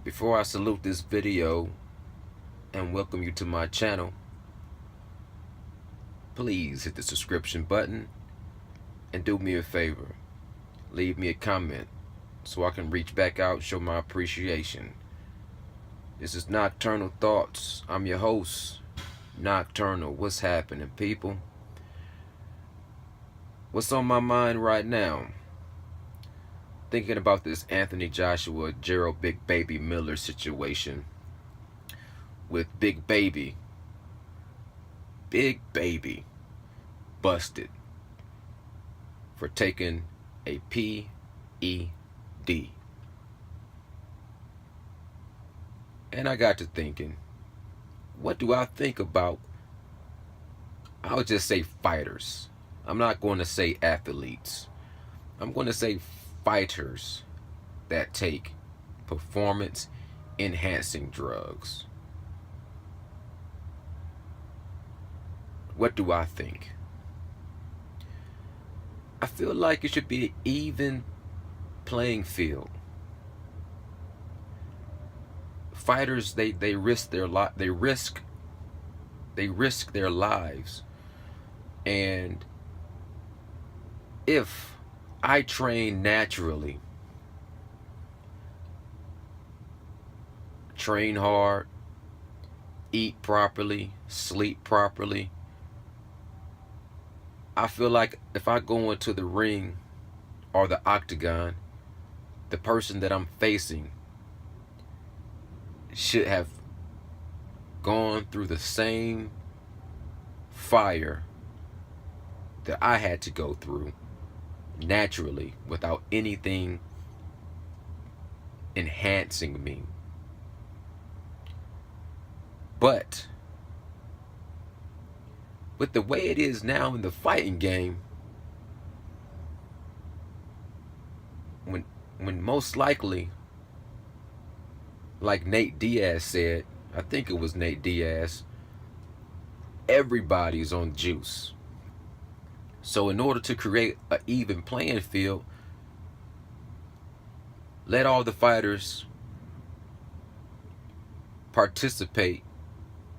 Before I salute this video and welcome you to my channel, please hit the subscription button and do me a favor. Leave me a comment so I can reach back out and show my appreciation. This is Nocturnal Thoughts. I'm your host, Nocturnal. What's happening, people? What's on my mind right now? Thinking about this Anthony Joshua, Gerald Big Baby Miller situation with Big Baby busted for taking a p.e.d. And I got to thinking, what do I think about, I'll just say fighters. I'm not going to say athletes. I'm going to say fighters that take performance enhancing drugs. What do I think? I feel like it should be an even playing field. Fighters, they risk their their lives, and if I train naturally, train hard, eat properly, sleep properly, I feel like if I go into the ring or the octagon, the person that I'm facing should have gone through the same fire that I had to go through naturally without anything enhancing me. But with the way it is now in the fighting game, when most likely, like Nate Diaz said, I think it was Nate Diaz, everybody's on juice. So in order to create an even playing field, let all the fighters participate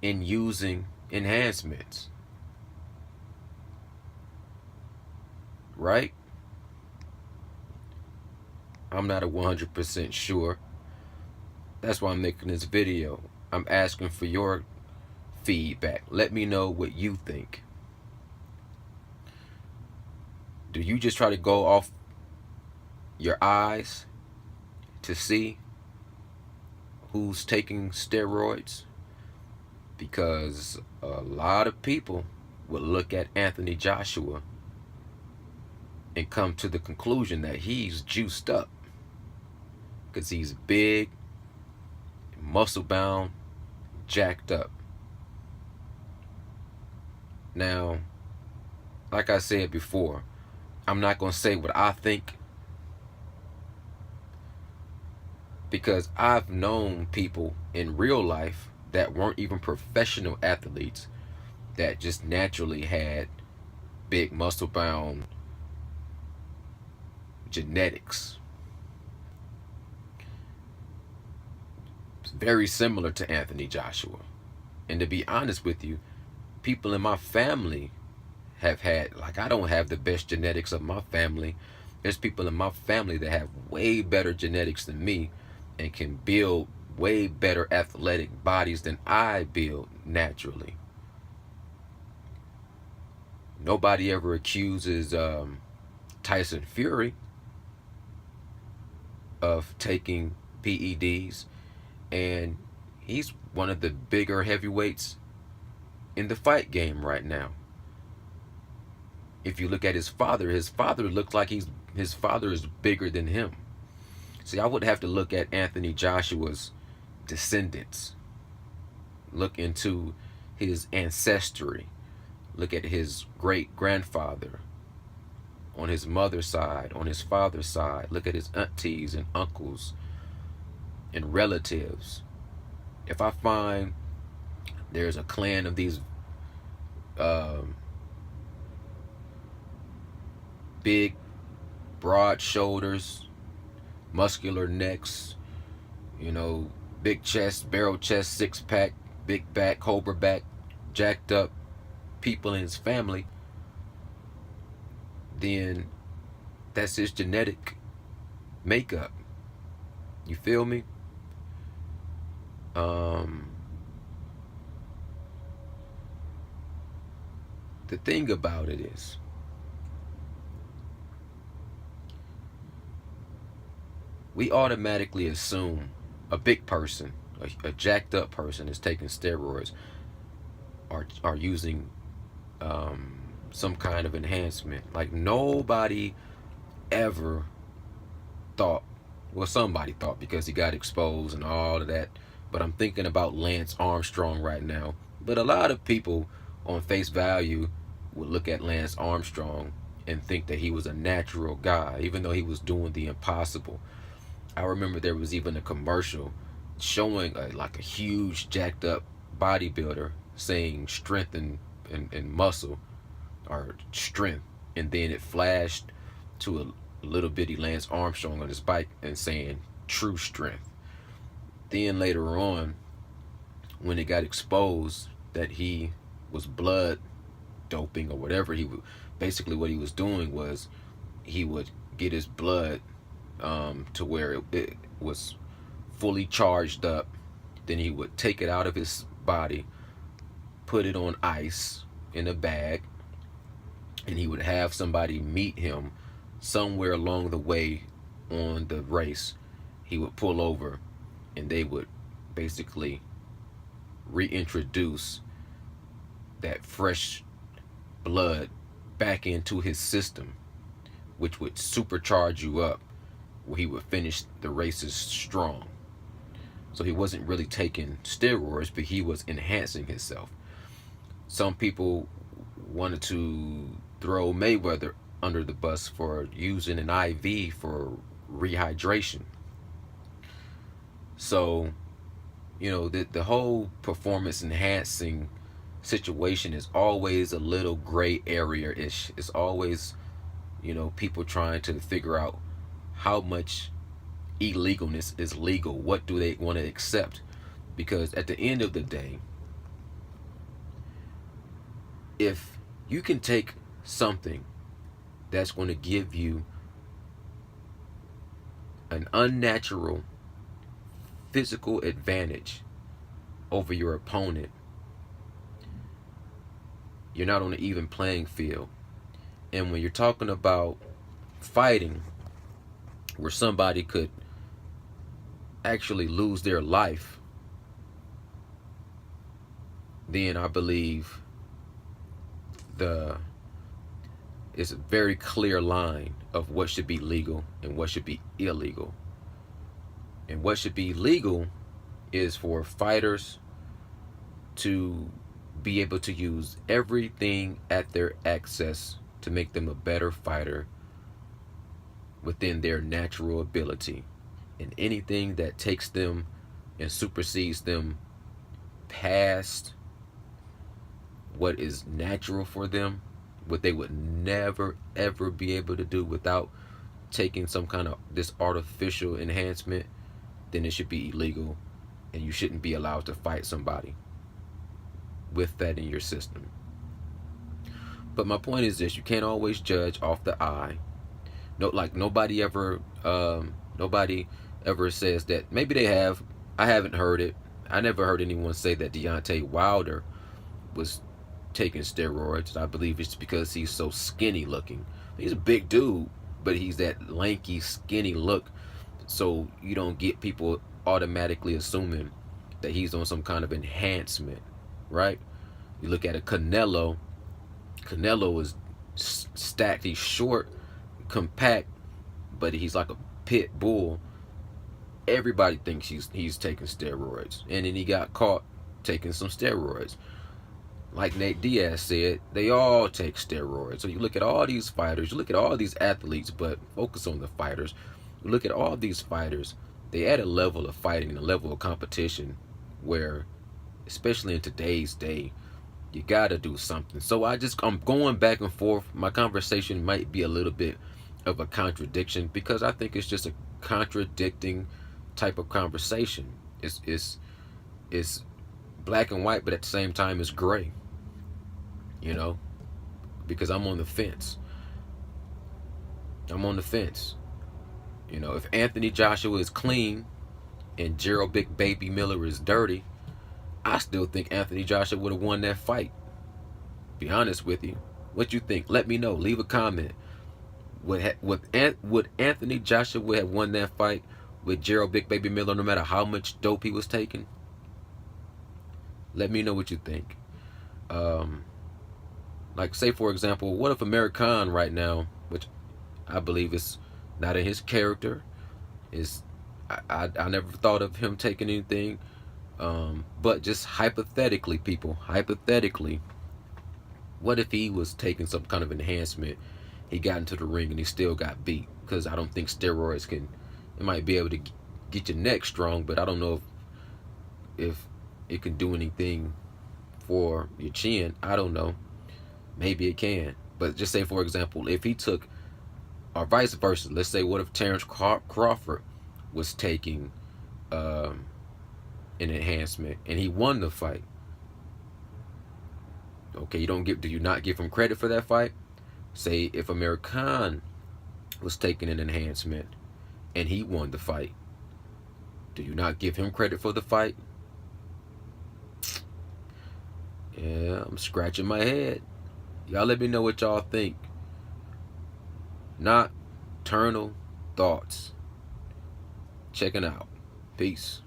in using enhancements. Right? I'm not 100% sure. That's why I'm making this video. I'm asking for your feedback. Let me know what you think. Do you just try to go off your eyes to see who's taking steroids? Because a lot of people will look at Anthony Joshua and come to the conclusion that he's juiced up because he's big, muscle bound, jacked up. Now, like I said before, I'm not going to say what I think, because I've known people in real life that weren't even professional athletes that just naturally had big muscle bound genetics. It's very similar to Anthony Joshua. And to be honest with you, people in my family have had, like, I don't have the best genetics of my family. There's people in my family that have way better genetics than me and can build way better athletic bodies than I build naturally. Nobody ever accuses Tyson Fury of taking p.e.d.s, and he's one of the bigger heavyweights in the fight game right now. If you look at his father looks like his father is bigger than him. See, I would have to look at Anthony Joshua's descendants, look into his ancestry, look at his great grandfather on his mother's side, on his father's side, look at his aunties and uncles and relatives. If I find there's a clan of these big, broad shoulders, muscular necks, big chest, barrel chest, six pack, big back, cobra back, jacked up people in his family, then that's his genetic makeup. You feel me? Um, the thing about it is, we automatically assume a big person, a jacked up person is taking steroids, are using some kind of enhancement. Like nobody ever thought, well, somebody thought because he got exposed and all of that, but I'm thinking about Lance Armstrong right now. But a lot of people on face value would look at Lance Armstrong and think that he was a natural guy, even though he was doing the impossible. I remember there was even a commercial showing like a huge jacked up bodybuilder saying strength and muscle or strength, and then it flashed to a little bitty Lance Armstrong on his bike and saying true strength. Then later on, when it got exposed that he was blood doping or whatever, he would basically what he was doing was he would get his blood to where it was fully charged up. Then he would take it out of his body, put it on ice in a bag, and he would have somebody meet him somewhere along the way on the race. He would pull over and they would basically reintroduce that fresh blood back into his system, which would supercharge you up where he would finish the races strong. So he wasn't really taking steroids, but he was enhancing himself. Some people wanted to throw Mayweather under the bus for using an IV for rehydration. So, the whole performance enhancing situation is always a little gray area ish. It's always, people trying to figure out how much illegalness is legal. What do they want to accept? Because at the end of the day, if you can take something that's going to give you an unnatural physical advantage over your opponent, you're not on an even playing field. And when you're talking about fighting where somebody could actually lose their life, then I believe it's a very clear line of what should be legal and what should be illegal. And what should be legal is for fighters to be able to use everything at their access to make them a better fighter within their natural ability. And anything that takes them and supersedes them past what is natural for them, what they would never ever be able to do without taking some kind of this artificial enhancement, then it should be illegal, and you shouldn't be allowed to fight somebody with that in your system. But my point is this: you can't always judge off the eye. No, like nobody ever says that. Maybe they have. I haven't heard it. I never heard anyone say that Deontay Wilder was taking steroids. I believe it's because he's so skinny looking. He's a big dude, but he's that lanky, skinny look. So you don't get people automatically assuming that he's on some kind of enhancement, right? You look at a Canelo. Canelo is stacked. He's short, compact, but he's like a pit bull. Everybody thinks he's taking steroids, and then he got caught taking some steroids. Like Nate Diaz said, they all take steroids. So you look at all these fighters, you look at all these athletes, but focus on the fighters. You look at all these fighters, they add a level of fighting and a level of competition where, especially in today's day, you gotta do something. So I'm going back and forth. My conversation might be a little bit of a contradiction because I think it's just a contradicting type of conversation. It's black and white, but at the same time it's gray. You know, because I'm on the fence. I'm on the fence. You know, if Anthony Joshua is clean and Gerald Big Baby Miller is dirty, I still think Anthony Joshua would have won that fight. Be honest with you. What you think? Let me know. Leave a comment. Would Anthony Joshua have won that fight with Gerald Big Baby Miller no matter how much dope he was taking? Let me know what you think. Like, say for example, what if Amir Khan right now, which I believe is not in his character, is I never thought of him taking anything, but just hypothetically, people, hypothetically, what if he was taking some kind of enhancement? He got into the ring and he still got beat, because I don't think steroids can. It might be able to get your neck strong, but I don't know if it can do anything for your chin. I don't know. Maybe it can. But just say, for example, if he took, or vice versa, let's say, what if Terrence Crawford was taking an enhancement and he won the fight? Okay, do you not give him credit for that fight? Say if Amir Khan was taking an enhancement and he won the fight, do you not give him credit for the fight? Yeah, I'm scratching my head. Y'all let me know what y'all think. Nocturnal Thoughts. Checking out. Peace.